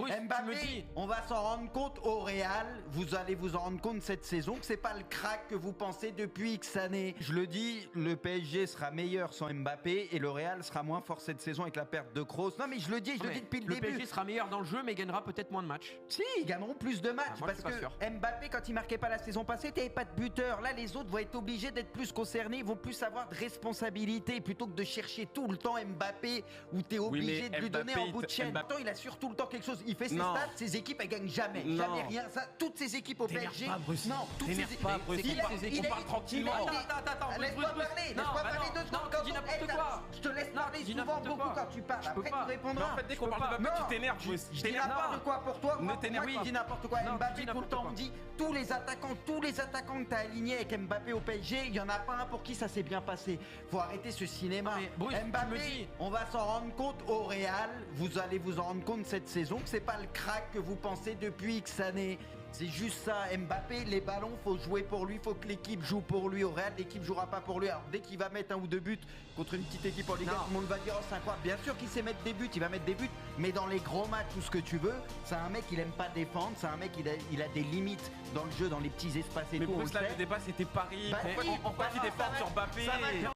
Oui, Mbappé, on va s'en rendre compte au Real. Vous allez vous en rendre compte cette saison que c'est pas le crack que vous pensez depuis X années. Je le dis, le PSG sera meilleur sans Mbappé et le Real sera moins fort cette saison avec la perte de Kroos. Non mais je le dis depuis le début. Le PSG sera meilleur dans le jeu mais gagnera peut-être moins de matchs. Si, ils gagneront plus de matchs moi, parce que sûr. Mbappé, quand il marquait pas la saison passée, t'avais pas de buteur. Là, les autres vont être obligés d'être plus concernés, ils vont plus avoir de responsabilité plutôt que de chercher tout le temps Mbappé où t'es obligé de lui donner en bout de chaîne. Pourtant, il assure tout le temps quelque chose. Il fait ses stats, ses équipes, elles gagnent jamais. Jamais rien. Ça, toutes ces équipes au PSG. Pas, Bruce. Non, toutes ces équipes. Pas, Bruce. On parle tranquillement. Attends, laisse-moi parler. Laisse-moi parler 2 secondes. Tu dis n'importe quoi. Je te laisse parler souvent beaucoup quand tu parles. Après, tu répondras. En fait, dès qu'on parle de Mbappé, tu t'énerves, Bruce. Je dis n'importe quoi pour toi. Ne t'énerve Moi, pas. tu dis n'importe quoi. Mbappé, tout le temps, on me dit tous les attaquants que t'as alignés avec Mbappé au PSG, il y en a pas un pour qui ça s'est bien passé. Faut arrêter ce cinéma. Mbappé, on va s'en rendre compte au Real. Vous allez vous en rendre compte cette saison que c'est pas le crack que vous pensez depuis X années. C'est juste ça, Mbappé, les ballons, faut jouer pour lui, faut que l'équipe joue pour lui. Au Real, l'équipe jouera pas pour lui. Alors dès qu'il va mettre 1 ou 2 buts contre une petite équipe en Ligue 1, tout le monde va dire oh c'est incroyable. Bien sûr qu'il sait mettre des buts, il va mettre des buts, mais dans les gros matchs, tout ce que tu veux, c'est un mec il aime pas défendre, c'est un mec il a des limites dans le jeu, dans les petits espaces et Mais tout. Bruce, là, le débat c'était Paris. Bah, Pourquoi il défend sur Mbappé?